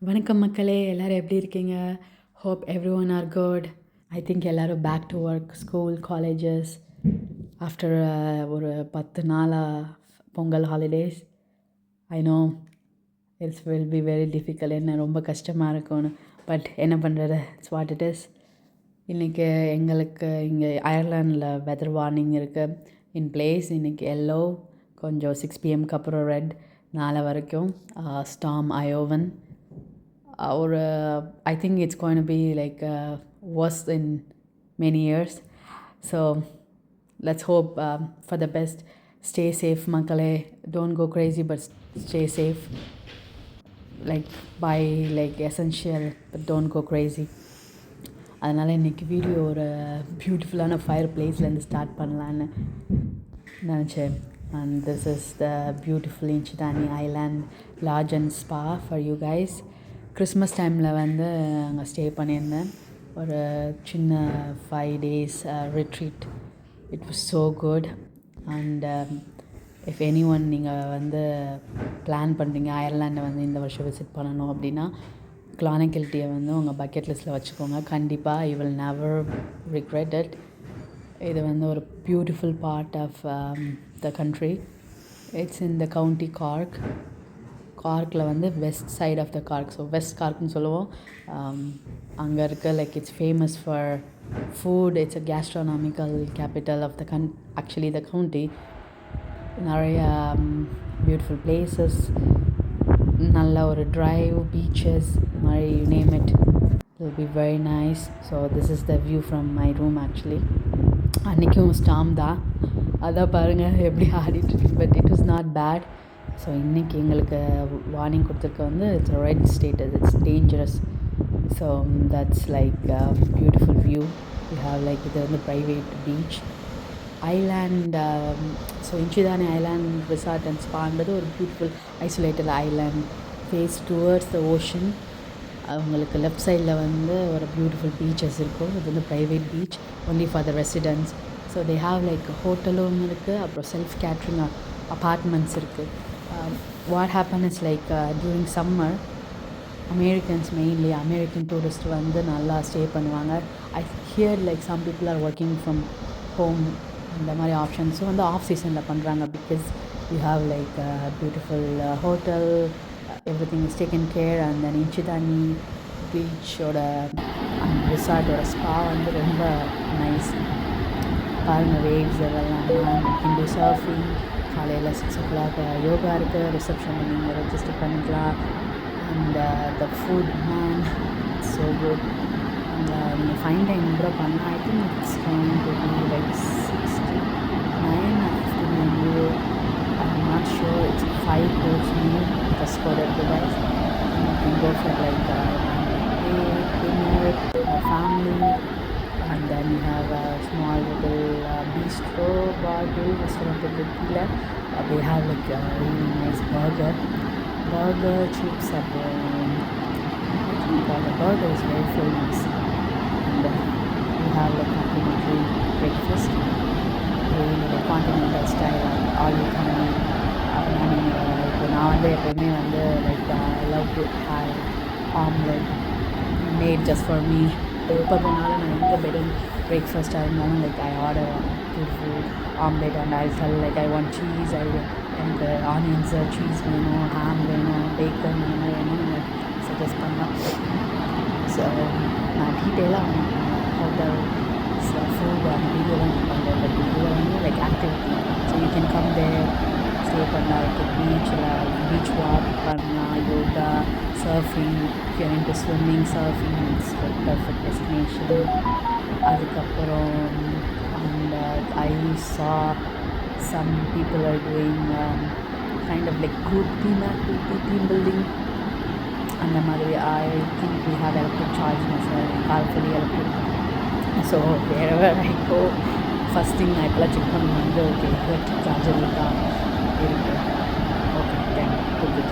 வணக்கம் மக்களே, எல்லோரும் எப்படி இருக்கீங்க? Hope everyone are good. I think எல்லோரும் back to work, school, colleges after ஒரு 10 நாளாக Pongal holidays. I know it's will be very difficult, என்ன ரொம்ப கஷ்டமாக இருக்கும்னு. பட் என்ன பண்ணுறது, இட்ஸ் வாட் இட் இஸ். இன்றைக்கி எங்களுக்கு இங்கே அயர்லாண்டில் வெதர் வார்னிங் இருக்குது இன் பிளேஸ். இன்றைக்கி எல்லோ, கொஞ்சம் 6 PM அப்புறம் ரெட், நாளை வரைக்கும் storm அயோவன். Or I think it's going to be like worse in many years. So let's hope for the best. Stay safe, makale. Don't go crazy, but stay safe. Like buy like essential, but don't go crazy. அதனால் இன்றைக்கி video ஒரு பியூட்டிஃபுல்லான fire பிளேஸ்லேருந்து start பண்ணலான்னு நினச்சேன். And this is the beautiful Inchydoney Island lodge and spa for you guys. Christmas டைமில் வந்து அங்கே stay பண்ணியிருந்தேன். ஒரு சின்ன 5 days retreat. It was so good. And if any one நீங்கள் வந்து பிளான் பண்ணுறீங்க அயர்லாண்டை வந்து இந்த வருஷம் விசிட் பண்ணணும் அப்படின்னா, Clonakiltyயை வந்து உங்கள் பக்கெட் லிஸ்ட்டில் வச்சுக்கோங்க. கண்டிப்பாக you will never regret it. இது வந்து ஒரு beautiful part of the country. It's in the county கார்க்கில் வந்து west side of the Cork. So west கார்க்னு சொல்லுவோம். அங்கே இருக்க like it's famous for food. It's a gastronomical capital of the actually the county. நிறைய பியூட்டிஃபுல் பிளேசஸ், நல்ல ஒரு drive, beaches, மாதிரி you name it will be very nice. So this is the view from my room. Actually அன்றைக்கும் storm தான், அதான் பாருங்கள் எப்படி ஆடிட்டுருக்கு. But it was not bad. So இன்றைக்கி எங்களுக்கு வார்னிங் கொடுத்துருக்க வந்து it's red status, it's dangerous. So that's like beautiful view. You have like இது வந்து private beach island. So Inchydoney Island resort and ஸ்பான்றது ஒரு beautiful isolated island face towards the ocean. அவங்களுக்கு left சைடில் வந்து ஒரு பியூட்டிஃபுல் பீச்சஸ் இருக்கும். இது வந்து private beach only for the residents. So they have like ஹோட்டலும் இருக்குது, அப்புறம் செல்ஃப் கேட்ரிங் அப்பார்ட்மெண்ட்ஸ் இருக்குது. What happened is like during summer, American tourists வந்து நல்லா ஸ்டே பண்ணுவாங்க. I hear like some people are working from home, இந்த மாதிரி ஆப்ஷன்ஸும் வந்து of சீசனில் பண்ணுறாங்க. Because you have like beautiful hotel, everything is taken care. And then Inchydoney பீச்சோட அந்த ரிசார்ட்டோட spa வந்து ரொம்ப நைஸ். பாருங்கள் வேவ்ஸ் இதெல்லாம். ஹிந்து சர்ஃபிங், காலையில் 6 o'clock யோகா இருக்குது, ரிசப்ஷனில் நீங்கள் ரெஜிஸ்டர் பண்ணிக்கலாம். And the food man so good. And நீங்கள் ஃபைன் டைம் கூட பண்ணலாம். I think it's going to be like 69 or 59 euro. I'm not sure. It's 5 course meal. Dress code இருக்குது guys. You can go for like dinner or family. And then you have a small little bistro, bar, restaurant in the they have like a really nice burger, chips, and I think the burger is very famous. And you have like complimentary breakfast, really like continental style, all you can eat. இப்போ நான் வந்து எப்போயுமே வந்து like I love to have omelette made just for me. எப்போ போனாலும் நான் எங்கே பெடும் பிரேக்ஃபாஸ்ட்டாக இருந்தாலும் like I order food omelette. And I tell like I want cheese, எனக்கு ஆனியன்ஸ் சீஸ் வேணும், ஹாம் வேணும், பேக்கன் வேணும், நீங்கள் சஜஸ்ட் பண்ணலாம். ஸோ நான் டீட்டெயிலாக ஹோட்டல் ஃபுட் அந்த வீடியோலாம் நான் பண்ணுறேன். பட் இது வந்து like activity. So you can come there, stay பண்ணலாம். லைக் பீச் வாக் பண்ணலாம், yoga, surfing. If you are into swimming, surfing it's like perfect destination. அதுக்கப்புறம் and I saw some people are doing kind of like group team activity, team building. அந்த மாதிரி I think we have electric charging as well, powerfully electric. So wherever I go, first thing நான் இப்போலாம் check பண்ண வந்து okay electric charger இருக்கா, இருக்கு, okay thank you.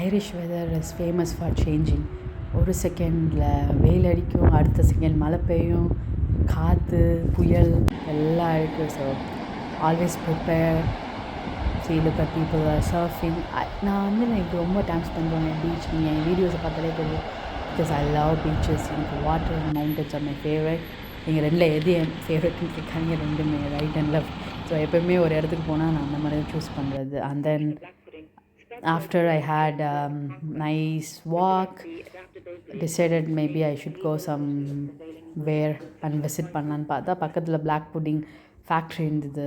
Irish weather is famous for changing. ஒரு செகண்டில் வெயில் அடிக்கும், அடுத்த செகண்ட் மழை பெய்யும், காற்று, புயல் எல்லாம் இருக்குது. So always prepare see, look at people are surfing. நான் வந்து எனக்கு ரொம்ப டைம் ஸ்பெண்ட் பண்ணுவேன் பீச். நீங்கள் என் வீடியோஸை பார்த்தாலே தெரியும். Because I love beaches. எனக்கு water and mountains are my favourite. நீங்கள் ரெண்டில் எது என் ஃபேவரட்னு கேட்காங்க, ரெண்டுமே ரைட் அண்ட் லெஃப்ட். ஸோ எப்போயுமே ஒரு இடத்துக்கு போனால் நான் அந்த மாதிரி தான் சூஸ் பண்ணுறது. And then after I had nice walk, decided maybe I should go somewhere and visit பண்ணலான்னு பார்த்தா பக்கத்தில் black pudding factory இருந்தது.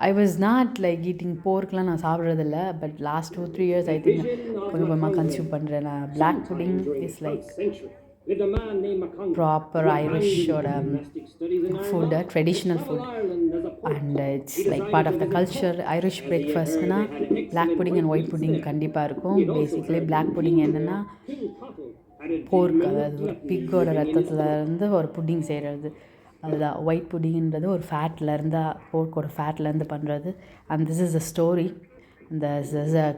I was not like eating porkலாம் நான் சாப்பிட்றதில்ல, but last 2-3 years I think கொஞ்சம் கொஞ்சமாக கன்சியூம் பண்ணுறேன். நான் black pudding is like proper Irish or food, traditional food, and it's like part of the culture. Irish breakfastனா black pudding and white pudding கண்டிப்பாக இருக்கும். Basically black pudding என்னென்னா போர்க், அதாவது ஒரு பிக்கோட ரத்தத்தில் இருந்து ஒரு புட்டிங் செய்கிறது. அதுதான் ஒயிட் புட்டிங்கிறது ஒரு ஃபேட்லேருந்து, போர்க்கோட ஃபேட்லேருந்து பண்ணுறது. And this is a story. இந்த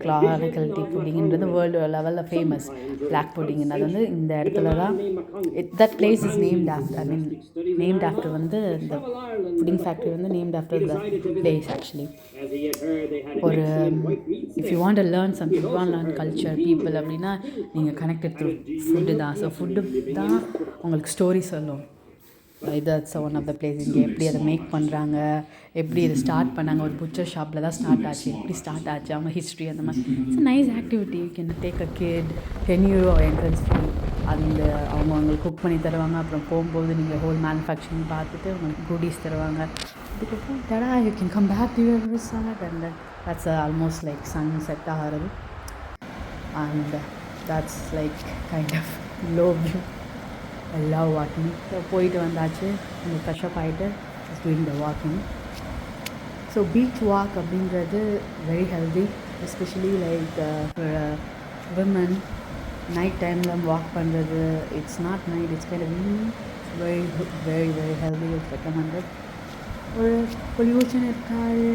Clonakilty புட்டிங்கிறது வேர்ல்டு லெவலில் ஃபேமஸ் பிளாக் புட்டிங். அது வந்து இந்த இடத்துல தான் that place is named after, I mean named after வந்து இந்த புட்டிங் ஃபேக்ட்ரி வந்து named after the place actually. ஒரு if you want to learn something, you want learn culture people அப்படின்னா நீங்கள் கனெக்டட் த்ரூ ஃபுட்டு தான். ஸோ ஃபுட்டு தான் உங்களுக்கு story சொல்லும். that's one of the place. இங்கே எப்படி அதை மேக் பண்ணுறாங்க, எப்படி இதை ஸ்டார்ட் பண்ணாங்க, ஒரு புச்சர் ஷாப்பில் தான் ஸ்டார்ட் ஆச்சு, எப்படி ஸ்டார்ட் ஆச்சு, அவங்க ஹிஸ்ட்ரி, அந்த மாதிரி. It's nice activity. You can take a kid, €10 entrance ஃபீ. அந்த அவங்களுக்கு குக் பண்ணி தருவாங்க. அப்புறம் போகும்போது நீங்கள் ஹோல் மேனுஃபேக்சரிங் பார்த்துட்டு உங்களுக்கு குடீஸ் தருவாங்க. அதுக்கப்புறம் tada you can come back to your resort. And that's almost like sunset ஆகிறது. And that's like kind of low view. I love walking. So போயிட்டு வந்தாச்சு, இந்த ஃப்ரெஷ்அப் ஆகிட்டு just doing the walking. So beach walk அப்படின்றது very healthy, especially like women. Night டைமில் walk பண்ணுறது, it's not night, it's kind of evening. Very very very healthy, it's recommended. ஒரு pollution இருக்காது,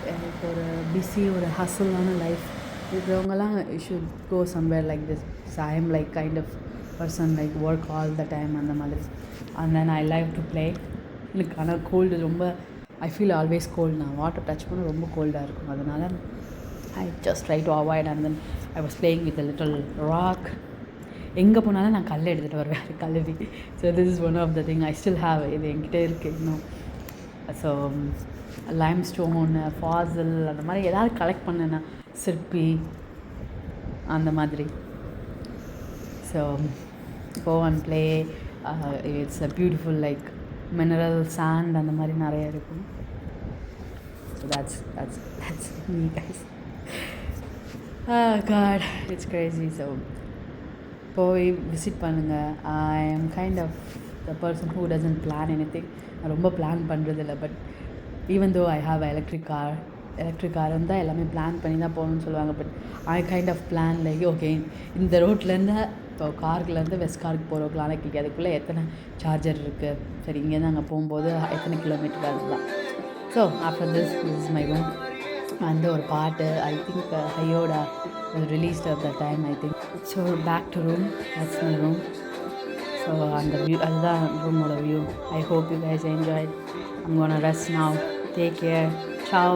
like ஒரு பிஸி ஒரு ஹசலான life இருக்கிறவங்கலாம் you should go somewhere like this. I am like kind of person like work all the time அந்த மாதிரி. and then I like to play. எனக்கு ஆனால் கோல்டு ரொம்ப, I feel always cold. நான் வாட்டர் டச் பண்ண ரொம்ப கோல்டாக இருக்கும். அதனால் I just try to avoid. and then I was playing with a little rock. எங்கே போனாலும் நான் கல் எடுத்துகிட்டு வருவேன், கல்லுவி. So this is one of the thing I still have. இது என்கிட்ட இருக்குது இன்னும். ஸோ லைம்ஸ்டோன், ஃபாசில் அந்த மாதிரி ஏதாவது கலெக்ட் பண்ணேன்னா, சிற்பி அந்த மாதிரி. So go and play. It's a beautiful like mineral sand and the மாதிரி நிறைய இருக்கும். So that's me guys. Oh god, it's crazy. So போய் விசிட் பண்ணுங்கள். I am kind of the person who doesn't plan anything. நான் ரொம்ப plan பண்ணுறதில்ல. But even though I have electric car இருந்தால் எல்லாமே பிளான் பண்ணி தான் போகணுன்னு சொல்லுவாங்க. But I kind of plan like okay, இந்த ரோட்லேருந்து இப்போ கார்க்லேருந்து வெஸ்ட் கார்க்கு போகிறோம், Clonakilty, அதுக்குள்ளே எத்தனை சார்ஜர் இருக்குது, சரி இங்கேருந்து அங்கே போகும்போது எத்தனை கிலோமீட்டர், அதுதான். So after this is my room. அந்த ஒரு பாட்டு ஐ திங்க் ஹையோடா released of the time I think. So back to room, that's my room. So அந்த வியூ, அதுதான் ரூமோட view. I hope you guys enjoy. I'm gonna rest now. Take care. Ciao.